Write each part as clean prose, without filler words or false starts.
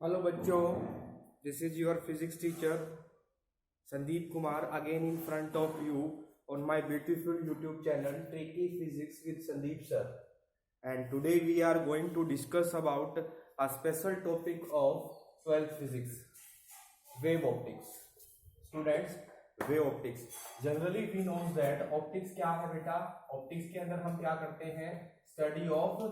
Hello बच्चों, this is your physics teacher Sandeep Kumar again in front of you on my beautiful YouTube channel Tricky Physics with Sandeep sir. And today we are going to discuss about a special topic of 12th physics, wave optics. Students, wave optics. Generally we know that optics क्या है बेटा? Optics के अंदर हम क्या करते हैं? Study of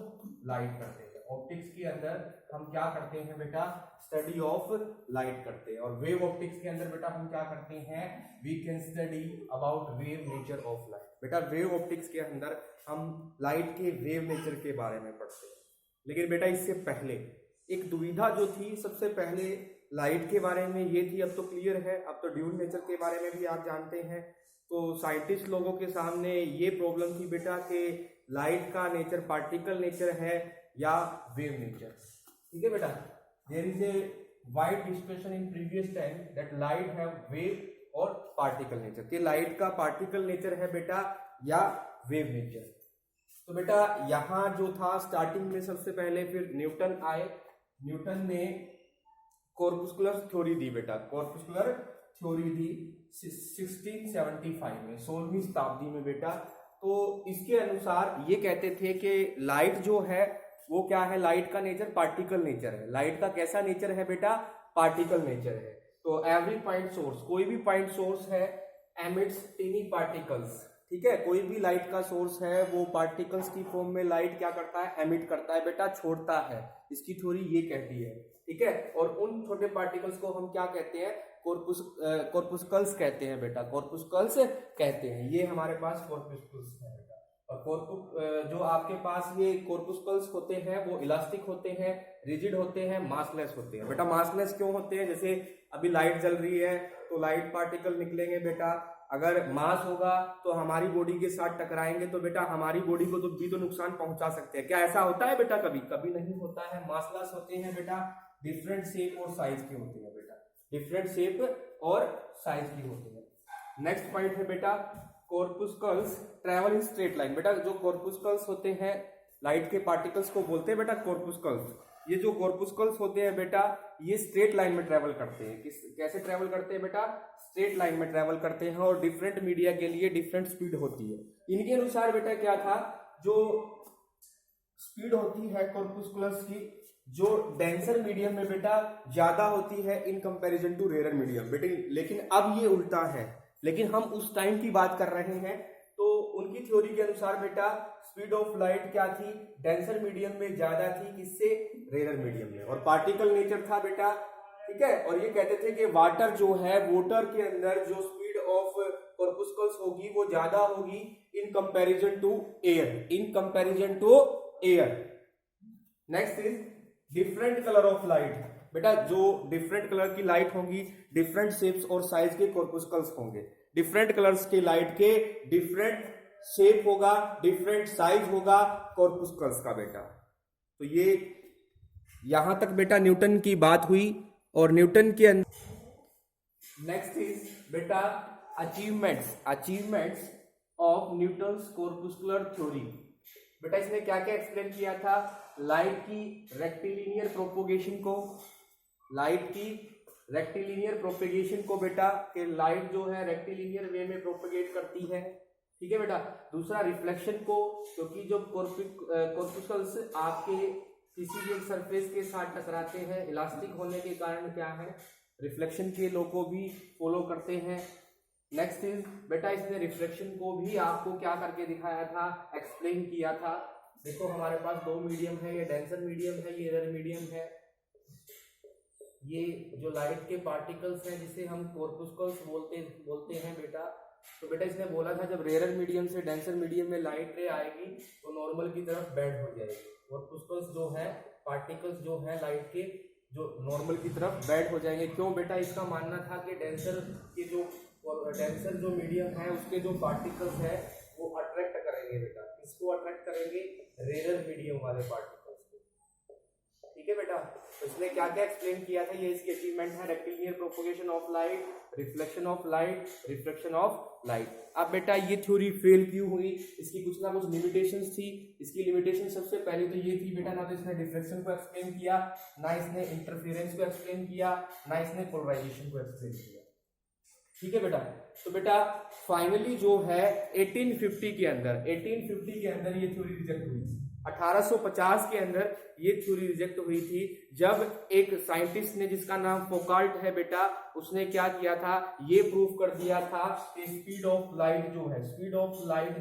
light करते हैं. ऑप्टिक्स के अंदर हम क्या करते हैं बेटा? स्टडी ऑफ लाइट करते हैं. और वेव ऑप्टिक्स के अंदर बेटा हम क्या करते हैं? We can study about wave nature of light. बेटा वेव ऑप्टिक्स के अंदर हम लाइट के वेव नेचर के बारे में पढ़ते हैं. लेकिन बेटा इससे पहले एक दुविधा जो थी, सबसे पहले लाइट के बारे में ये थी, अब तो क्लियर है. अब तो ड्यूल नेचर के बारे में भी आप जानते हैं. तो साइंटिस्ट लोगों के सामने ये प्रॉब्लम थी बेटा कि लाइट का नेचर पार्टिकल नेचर है या वेव नेचर. ठीक है बेटा. There is a wide discussion in previous time that light have wave और पार्टिकल नेचर. कि लाइट का पार्टिकल नेचर है बेटा या वेव नेचर. तो बेटा यहां जो था स्टार्टिंग में सबसे पहले फिर न्यूटन आए. न्यूटन ने कॉर्पुस्कुलर थ्योरी दी बेटा. कॉर्पुस्कुलर थ्योरी दी 1675 में, 16वीं शताब्दी में बेटा. तो इसके अनुसार ये कहते थे कि लाइट जो है वो क्या है? लाइट का नेचर पार्टिकल नेचर है. लाइट का कैसा नेचर है बेटा? पार्टिकल नेचर है. तो एवरी पॉइंट सोर्स, कोई भी पॉइंट सोर्स है, एमिट्स टीनी पार्टिकल्स. ठीक है, कोई भी लाइट का सोर्स है वो पार्टिकल्स की फॉर्म में लाइट क्या करता है? एमिट करता है बेटा, छोड़ता है. इसकी थ्योरी ये कहती है. ठीक है. और उन छोटे पार्टिकल्स को हम क्या कहते हैं? कॉर्पुस्कल्स कहते हैं बेटा. कॉर्पुस्कल्स कहते हैं. ये हमारे पास कॉर्पुस्कल्स है बेटा. और जो आपके पास ये कॉर्पुस्कल्स होते हैं वो इलास्टिक होते हैं, रिजिड होते हैं, मासलेस होते हैं बेटा. मासलेस क्यों होते हैं? जैसे अभी लाइट जल रही है तो लाइट पार्टिकल निकलेंगे बेटा. अगर मास होगा तो हमारी बॉडी के साथ टकराएंगे तो बेटा हमारी बॉडी को तो नुकसान पहुंचा सकते हैं. क्या ऐसा होता है बेटा? कभी कभी नहीं होता है. मासलेस होते हैं बेटा, डिफरेंट शेप और साइज के होते हैं बेटा. डिफरेंट शेप और साइज की होती है. नेक्स्ट पॉइंट है बेटा कॉर्पुस्कल्स ट्रेवल इन स्ट्रेट लाइन. बेटा जो कॉर्पुस्कल्स होते हैं लाइट के पार्टिकल्स को बोलते हैं बेटा कॉर्पुस्कल्स. ये जो कॉर्पुस्कल्स होते हैं बेटा ये स्ट्रेट लाइन में ट्रेवल करते हैं. कैसे ट्रेवल करते हैं बेटा? स्ट्रेट लाइन में ट्रेवल करते हैं. और डिफरेंट मीडिया के लिए डिफरेंट स्पीड होती है. इनके अनुसार बेटा क्या था, जो स्पीड होती है कॉर्पुस्कुलस की, जो डेंसर मीडियम में बेटा ज्यादा होती है in comparison to rare medium बेटे. लेकिन अब ये उल्टा है. लेकिन हम उस टाइम की बात कर रहे हैं. तो उनकी थ्योरी के अनुसार बेटा स्पीड ऑफ लाइट क्या थी? डेंसर मीडियम में ज्यादा थी, किससे? रेयर मीडियम में. और पार्टिकल नेचर था बेटा. ठीक है. और ये कहते थे कि वाटर जो है, वाटर के अंदर जो स्पीड ऑफ कॉर्पुस्कल्स होगी वो ज्यादा होगी in comparison to air. In comparison to air. Next is different colour of light. बेटा जो डिफरेंट कलर की लाइट होगी, डिफरेंट शेप्स और साइज के कॉर्पुस्कल्स होंगे. डिफरेंट कलर्स के लाइट के डिफरेंट शेप होगा, डिफरेंट साइज होगा कॉर्पुस्कल्स का बेटा. तो ये यहां तक बेटा न्यूटन की बात हुई. और न्यूटन के अंदर नेक्स्ट इज बेटा अचीवमेंट्स ऑफ न्यूटन्स कॉर्पुस्कुलर थ्योरी. बेटा इसने क्या क्या एक्सप्लेन किया था? लाइट की रेक्टिलिनियर प्रोपोगेशन को, लाइट की रेक्टिलिनियर प्रोपेगेशन को बेटा, कि लाइट जो है रेक्टिलिनियर वे में प्रोपेगेट करती है. ठीक है बेटा. दूसरा रिफ्लेक्शन को, क्योंकि जो कॉर्पुस्कल्स आपके किसी भी एक सरफेस के साथ टकराते हैं, इलास्टिक होने के कारण क्या है? रिफ्लेक्शन के लॉ को भी फॉलो करते हैं. नेक्स्ट इज बेटा इसने रिफ्लेक्शन को भी आपको क्या करके दिखाया था? एक्सप्लेन किया था. देखो हमारे पास दो मीडियम है, ये डेंसर मीडियम है, ये रेयर मीडियम है. ये जो लाइट के पार्टिकल्स हैं जिसे हम कॉर्पुस्कल्स बोलते हैं बेटा. तो बेटा इसने बोला था जब रेयर मीडियम से डेंसर मीडियम में लाइट रे आएगी तो नॉर्मल की तरफ बेंड हो जाएगी. कॉर्पुस्कल्स जो है, पार्टिकल्स जो है लाइट के, जो नॉर्मल की तरफ बेंड हो जाएंगे. क्यों बेटा? इसका मानना था कि डेंसर जो मीडियम है उसके जो पार्टिकल्स है वो अट्रैक्ट करेंगे बेटा. इसको अट्रैक्ट करेंगे? रेयर मीडियम वाले पार्टिकल्स को. ठीक है बेटा. तो इसने क्या क्या एक्सप्लेन किया था, ये इसकी अचीवमेंट है। Rectilinear propagation of light, reflection of light, refraction of light. अब बेटा ये थ्योरी फेल क्यों हुई, इसकी कुछ ना कुछ लिमिटेशंस थी। इसकी लिमिटेशन सबसे पहले तो ये थी बेटा, ना तो इसने डिफ्रैक्शन को एक्सप्लेन किया, ना इसने इंटरफेरेंस को एक्सप्लेन किया, ना इसने पोलराइजेशन को एक्सप्लेन किया। ठीक है बेटा। तो बेटा फाइनली जो है 1850 के अंदर ये थ्योरी रिजेक्ट हुई थी। 1850 के अंदर ये थ्योरी रिजेक्ट हुई थी, जब एक साइंटिस्ट ने जिसका नाम फोकाल्ट है बेटा, उसने क्या किया था, ये प्रूव कर दिया था कि स्पीड ऑफ लाइट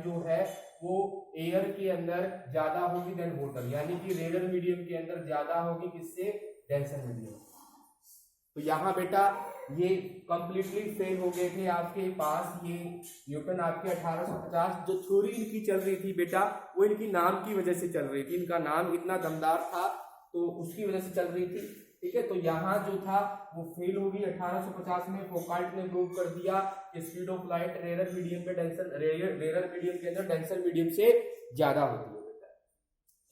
जो है वो एयर के अंदर ज्यादा होगी देन वाटर, यानी कि रेयर मीडियम के अंदर ज्यादा होगी, किससे, डेंसर मीडियम। तो यहाँ बेटा ये कंप्लीटली फेल हो गए थे आपके पास। ये न्यूटन आपके 1850 जो थ्योरी इनकी चल रही थी बेटा, वो इनकी नाम की वजह से चल रही थी। इनका नाम इतना दमदार था तो उसकी वजह से चल रही थी। ठीक है, तो यहाँ जो था वो फेल होगी। 1850 में फोकाल्ट ने प्रूव कर दिया कि speed of light rare medium के अंदर डेंसर मीडियम से ज्यादा होती है बेटा।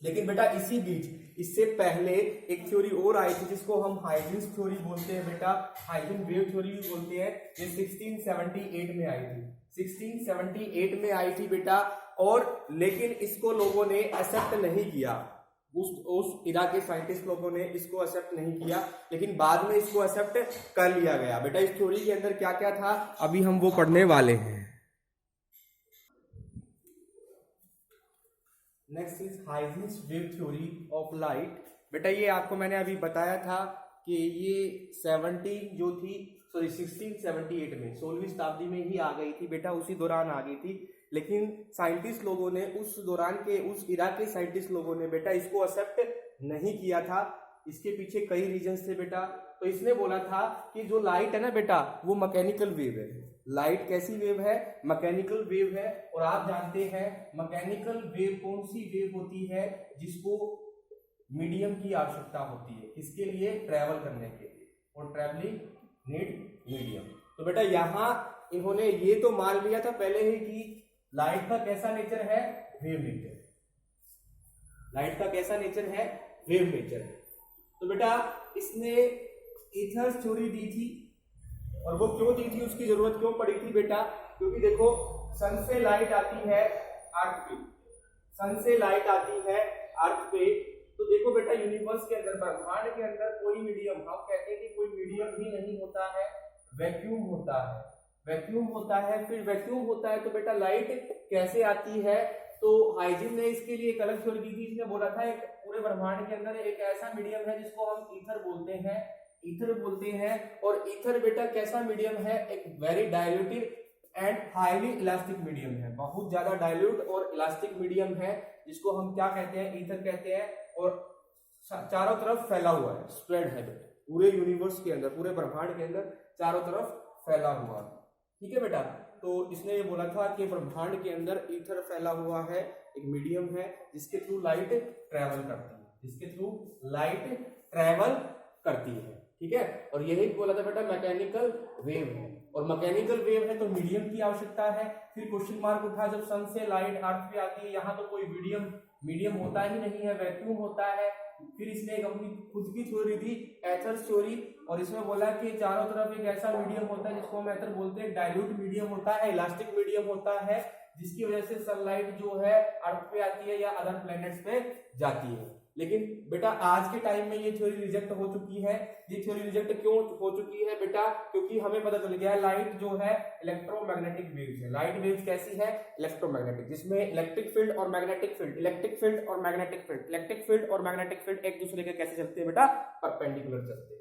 लेकिन बेटा इसी बीच इससे पहले एक थ्योरी और आई थी जिसको हम हाइजेंस थ्योरी बोलते हैं बेटा, हाइजेन वेव थ्योरी भी बोलते हैं। ये 1678 में आई थी, 1678 में आई थी बेटा। और लेकिन इसको लोगों ने एक्सेप्ट नहीं किया, उस इरा के साइंटिस्ट लोगों ने इसको एक्सेप्ट नहीं किया, लेकिन बाद में इसको एक्सेप्ट कर लिया गया। बेटा इस थ्योरी के अंदर क्या क्या था अभी हम वो पढ़ने वाले हैं। Next is Huygens wave theory of light. बेटा ये आपको मैंने अभी बताया था कि ये 1678 में 16वीं शताब्दी में ही आ गई थी बेटा, उसी दौरान आ गई थी। लेकिन साइंटिस्ट लोगों ने उस दौरान के उस इरा के साइंटिस्ट लोगों ने बेटा इसको एक्सेप्ट नहीं किया था। इसके पीछे कई रीजंस थे बेटा। तो इसने बोला था कि जो लाइट है ना बेटा वो मैकेनिकल वेव है। लाइट कैसी वेव है, मैकेनिकल वेव है। और आप जानते हैं मैकेनिकल वेव कौन सी वेव होती है, जिसको मीडियम की आवश्यकता होती है, किसके लिए, ट्रेवल करने के लिए, और ट्रेवलिंग नीड मीडियम। तो बेटा यहाँ इन्होंने ये तो मान लिया था पहले ही कि लाइट का कैसा नेचर है, वेव नेचर। लाइट का कैसा नेचर है, वेव नेचर है। तो बेटा इसने ईथर थ्योरी दी थी, और वो क्यों दी थी, उसकी जरूरत क्यों पड़ी थी बेटा, क्योंकि देखो सन से लाइट आती है अर्थ पे, सन से लाइट आती है अर्थ पे। तो देखो बेटा यूनिवर्स के अंदर, ब्रह्मांड के अंदर कोई मीडियम, हम कहते हैं कि कोई मीडियम ही नहीं होता है, वैक्यूम होता है, वैक्यूम होता है। फिर वैक्यूम होता है तो बेटा लाइट कैसे आती है, तो हाइजेन ने इसके लिए एक अलग थ्योरी दी थी। इसने बोला था एक पूरे ब्रह्मांड के अंदर एक ऐसा मीडियम है जिसको हम ईथर बोलते हैं, ईथर बोलते हैं। और ईथर बेटा कैसा मीडियम है, एक very diluted and highly elastic medium है, बहुत ज्यादा डायल्यूट और इलास्टिक मीडियम है, जिसको हम क्या कहते हैं, ईथर कहते हैं। और चारों तरफ फैला हुआ है, स्प्रेड है बेटा, पूरे यूनिवर्स के अंदर, पूरे ब्रह्मांड के अंदर चारों तरफ फैला हुआ है। ठीक है बेटा, तो इसने ये बोला था कि ब्रह्मांड के अंदर ईथर फैला हुआ है, एक मीडियम है जिसके थ्रू लाइट ट्रेवल करती है, जिसके थ्रू लाइट ट्रेवल करती है। ठीक है, और यही बोला था बेटा मैकेनिकल वेव है, और मैकेनिकल वेव है तो मीडियम की आवश्यकता है। फिर क्वेश्चन मार्क उठा, जब सन से लाइट अर्थ पे आती है, यहाँ तो कोई मीडियम होता ही नहीं है, वैक्यूम होता है। फिर इसने एक अपनी खुद की थ्योरी दी, एथर्स थ्योरी, और इसमें बोला कि चारों तरफ एक ऐसा मीडियम होता है जिसको हम एथर बोलते हैं, डाइल्यूट मीडियम होता है, इलास्टिक मीडियम होता है, जिसकी वजह से सनलाइट जो है अर्थ पे आती है या अदर प्लैनेट्स पे जाती है। लेकिन बेटा आज के टाइम में ये थ्योरी रिजेक्ट हो चुकी है। ये थ्योरी रिजेक्ट क्यों हो चुकी है बेटा, क्योंकि हमें पता चल गया लाइट जो है इलेक्ट्रोमैग्नेटिक वेव्स है। लाइट वेव्स कैसी है, इलेक्ट्रोमैग्नेटिक, जिसमें इलेक्ट्रिक फील्ड और मैग्नेटिक फील्ड, इलेक्ट्रिक फील्ड और मैग्नेटिक फील्ड, इलेक्ट्रिक फील्ड और मैग्नेटिक फील्ड एक दूसरे के कैसे चलते हैं बेटा, परपेंडिकुलर चलते हैं।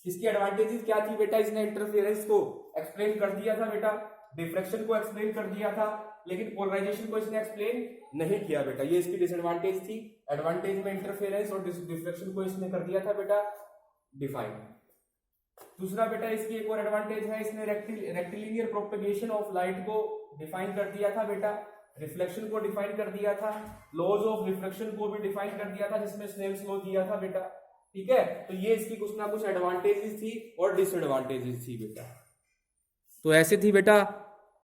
इसकी एडवांटेजेस क्या थी बेटा, इसने इंटरफेरेंस को एक्सप्लेन कर दिया था बेटा, डिफ्रैक्शन को एक्सप्लेन कर दिया था, लेकिन पोलराइजेशन को इसने एक्सप्लेन नहीं किया बेटा, ये इसकी डिसएडवांटेज थी। एडवांटेज में इंटरफेरेंस और डिफ्रैक्शन को इसने कर दिया था बेटा डिफाइन। दूसरा बेटा इसकी एक और एडवांटेज है, इसने रेक्टिलिनियर प्रोपगेशन ऑफ लाइट को डिफाइन कर दिया था बेटा, रिफ्लेक्शन को डिफाइन कर दिया था, लॉज ऑफ रिफ्लेक्शन को भी डिफाइन कर दिया था, जिसमें स्नेल्स लॉ दिया था बेटा। ठीक है, तो ये इसकी कुछ ना कुछ एडवांटेजेस थी और डिसएडवांटेजेस थी बेटा। तो ऐसे थी बेटा